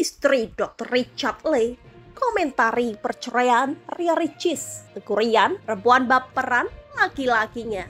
istri Dr. Richard Lee, komentari perceraian Ria Ricis, Teguh Rian, perempuan baperan laki-lakinya.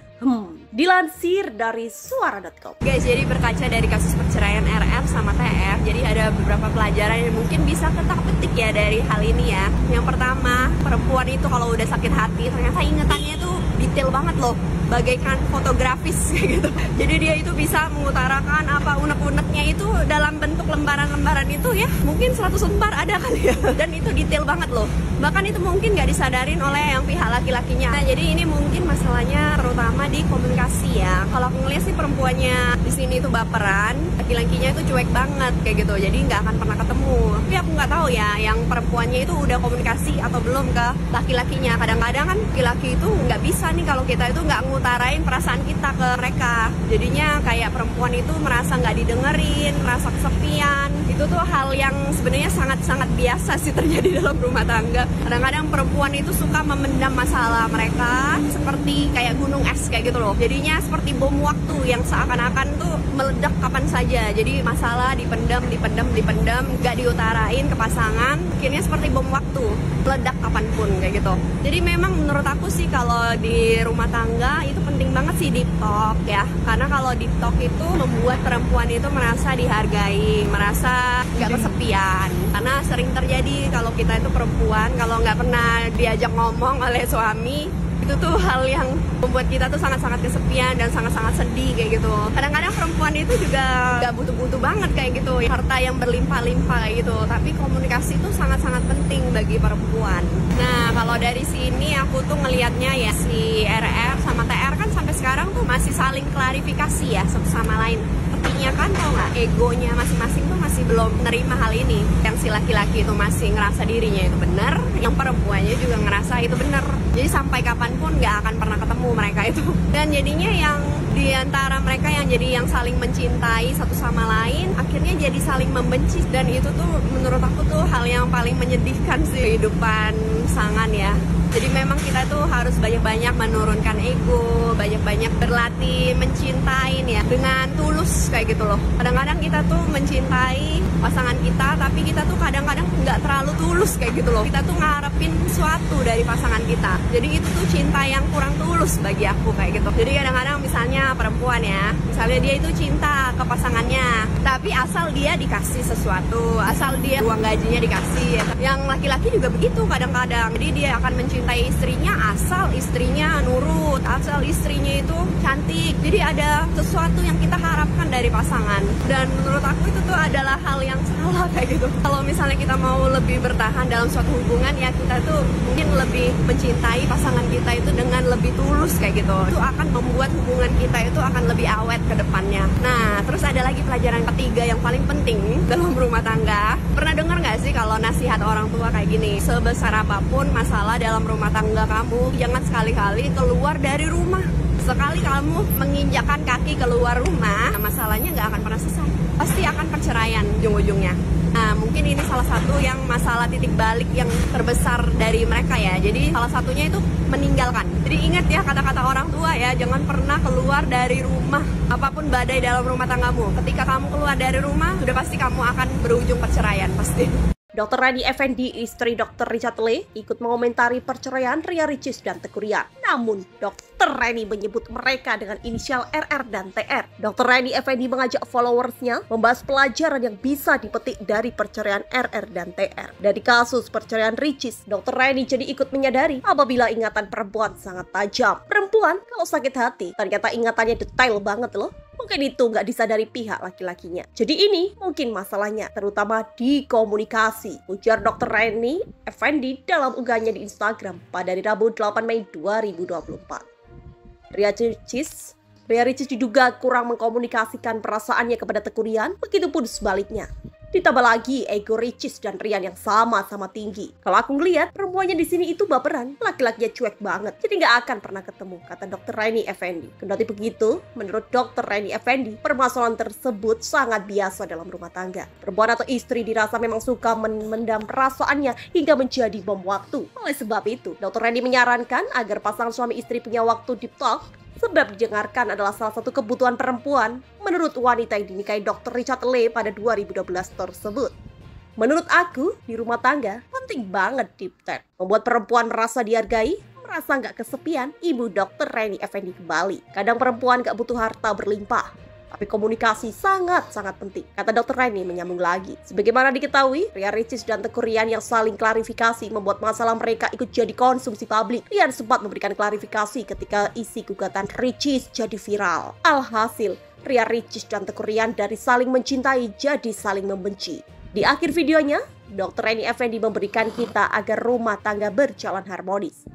Dilansir dari suara.com. Guys, jadi berkaca dari kasus perceraian RR sama TR, jadi ada beberapa pelajaran yang mungkin bisa kita petik ya dari hal ini ya. Yang pertama, perempuan itu kalau udah sakit hati ternyata ingetannya tuh detail banget loh, bagaikan fotografis gitu. Jadi dia itu bisa mengutarakan apa unek-uneknya itu dalam bentuk lembaran-lembaran itu ya, mungkin 100 lembar ada kali ya. Dan itu detail banget loh. Bahkan itu mungkin nggak disadarin oleh yang pihak laki-lakinya. Nah, jadi ini mungkin masalahnya terutama di komunikasi ya. Kalau aku ngeliat sih perempuannya di sini tuh baperan, laki-lakinya itu cuek banget kayak gitu. Jadi nggak akan pernah ketemu. Tapi aku nggak tahu ya, yang perempuannya itu udah komunikasi atau belum ke laki-lakinya. Kadang-kadang kan laki-laki itu nggak bisa nih kalau kita itu nggak ngutarain perasaan kita ke mereka. Jadinya kayak perempuan itu merasa nggak didengerin, merasa kesepian. Itu tuh hal yang sebenarnya sangat-sangat biasa sih terjadi dalam rumah tangga. Kadang-kadang perempuan itu suka memendam masalah mereka seperti kayak gunung es kayak gitu loh. Jadinya seperti bom waktu yang seakan-akan tuh meledak kapan saja. Jadi masalah dipendam, nggak diutarain ke pasangan. Akhirnya seperti bom waktu, meledak kapanpun kayak gitu. Jadi memang menurut aku sih kalau di rumah tangga itu penting banget sih deep talk ya. Karena kalau deep talk itu membuat perempuan itu merasa dihargai, merasa nggak kesepian. Karena sering terjadi kalau kita itu perempuan, kalau nggak pernah diajak ngomong oleh suami, itu tuh hal yang membuat kita tuh sangat-sangat kesepian dan sangat-sangat sedih kayak gitu. Kadang-kadang perempuan itu juga gak butuh-butuh banget kayak gitu, harta yang berlimpah-limpah kayak gitu. Tapi komunikasi itu sangat-sangat penting bagi perempuan. Nah, kalau dari sini aku tuh ngelihatnya ya, si RR sama TR kan sampai sekarang tuh masih saling klarifikasi ya satu sama lain. Artinya kan tau nggak, egonya masing-masing tuh masih belum menerima hal ini. Yang si laki-laki itu masih ngerasa dirinya itu benar, yang perempuannya juga ngerasa itu benar. Jadi sampai kapanpun nggak akan pernah ketemu mereka itu. Dan jadinya yang diantara mereka yang jadi yang saling mencintai satu sama lain, akhirnya jadi saling membenci. Dan itu tuh menurut aku tuh hal yang paling menyedihkan sih kehidupan pasangan ya. Jadi memang kita tuh harus banyak-banyak menurunkan ego, banyak-banyak berlatih mencintai ya dengan tulus kayak gitu loh. Kadang-kadang kita tuh mencintai pasangan kita, tapi kita tuh kadang-kadang nggak terlalu tulus kayak gitu loh. Kita tuh ngarepin sesuatu dari pasangan kita. Jadi itu tuh cinta yang kurang tulus bagi aku kayak gitu. Jadi kadang-kadang misalnya perempuan ya, misalnya dia itu cinta ke pasangannya, tapi asal dia dikasih sesuatu, asal dia uang gajinya dikasih. Yang laki-laki juga begitu kadang-kadang. Jadi dia akan mencintai istrinya asal istrinya nurut, asal istrinya itu cantik. Jadi ada sesuatu yang kita harapkan dari pasangan. Dan menurut aku itu tuh adalah hal yang salah kayak gitu. Kalau misalnya kita mau lebih bertahan dalam suatu hubungan ya, kita tuh mungkin lebih mencintai pasangan kita itu dengan lebih tulus kayak gitu. Itu akan membuat hubungan kita itu akan lebih awet ke depannya. Nah, terus ada lagi pelajaran ketiga yang paling penting dalam rumah tangga. Pernah dengar nggak sih kalau nasihat orang tua kayak gini? Sebesar apapun masalah dalam rumah tangga kamu, jangan sekali-kali keluar dari rumah. Sekali kamu menginjakkan kaki keluar rumah, masalahnya nggak akan pernah selesai. Pasti akan perceraian ujung-ujungnya. Nah, mungkin ini salah satu yang masalah titik balik yang terbesar dari mereka ya. Jadi salah satunya itu meninggalkan. Jadi ingat ya kata-kata orang tua ya, jangan pernah keluar dari rumah. Apapun badai dalam rumah tanggamu, ketika kamu keluar dari rumah, sudah pasti kamu akan berujung perceraian pasti. Dr. Reni Effendi, istri Dr. Richard Lee, ikut mengomentari perceraian Ria Ricis dan Teguh Rian. Namun, Dr. Reni menyebut mereka dengan inisial RR dan TR. Dr. Reni Effendi mengajak followersnya membahas pelajaran yang bisa dipetik dari perceraian RR dan TR. Dari kasus perceraian Ricis, Dr. Reni jadi ikut menyadari apabila ingatan perempuan sangat tajam. Perempuan kalau sakit hati, ternyata ingatannya detail banget loh. Mungkin itu nggak disadari pihak laki-lakinya. Jadi ini mungkin masalahnya, terutama di komunikasi, ujar Dr. Reni Effendi dalam unggahannya di Instagram pada hari Rabu 8 Mei 2024. Ria Ricis diduga kurang mengkomunikasikan perasaannya kepada Teguh Rian, begitupun sebaliknya. Ditambah lagi ego Ricis dan Rian yang sama-sama tinggi. Kalau aku ngeliat perempuannya di sini itu baperan, laki-lakinya cuek banget, jadi nggak akan pernah ketemu, kata Dr. Reni Effendi. Kendati begitu, menurut Dr. Reni Effendi, permasalahan tersebut sangat biasa dalam rumah tangga. Perempuan atau istri dirasa memang suka mendam perasaannya hingga menjadi bom waktu. Oleh sebab itu, Dr. Reni menyarankan agar pasangan suami istri punya waktu deep talk. Sebab didengarkan adalah salah satu kebutuhan perempuan menurut wanita yang dinikahi Dr. Richard Lee pada 2012 tersebut. Menurut aku, di rumah tangga penting banget deep talk. Membuat perempuan merasa dihargai, merasa nggak kesepian. Ibu Dr. Reni Effendi kembali. Kadang perempuan nggak butuh harta berlimpah, tapi komunikasi sangat-sangat penting, kata Dr. Reni menyambung lagi. Sebagaimana diketahui, Ria Ricis dan Teuku Ryan yang saling klarifikasi membuat masalah mereka ikut jadi konsumsi publik. Ryan sempat memberikan klarifikasi ketika isi gugatan Ricis jadi viral. Alhasil, Ria Ricis dan Teuku Ryan dari saling mencintai jadi saling membenci. Di akhir videonya, Dr. Reni Effendi memberikan kita agar rumah tangga berjalan harmonis.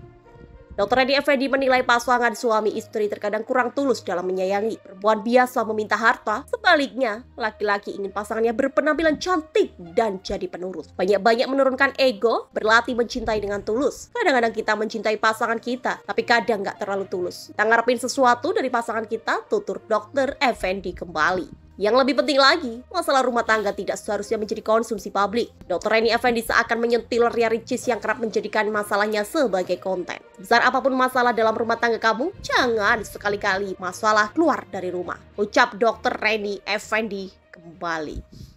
Dr. Reni Effendi menilai pasangan suami istri terkadang kurang tulus dalam menyayangi. Perempuan biasa meminta harta, sebaliknya laki-laki ingin pasangannya berpenampilan cantik dan jadi penurut. Banyak-banyak menurunkan ego, berlatih mencintai dengan tulus. Kadang-kadang kita mencintai pasangan kita, tapi kadang nggak terlalu tulus. Kita ngarepin sesuatu dari pasangan kita, tutur Dr. Effendi kembali. Yang lebih penting lagi, masalah rumah tangga tidak seharusnya menjadi konsumsi publik. Dr. Reni Effendi seakan menyentil Ria Ricis yang kerap menjadikan masalahnya sebagai konten. Besar apapun masalah dalam rumah tangga kamu, jangan sekali-kali masalah keluar dari rumah. Ucap Dr. Reni Effendi kembali.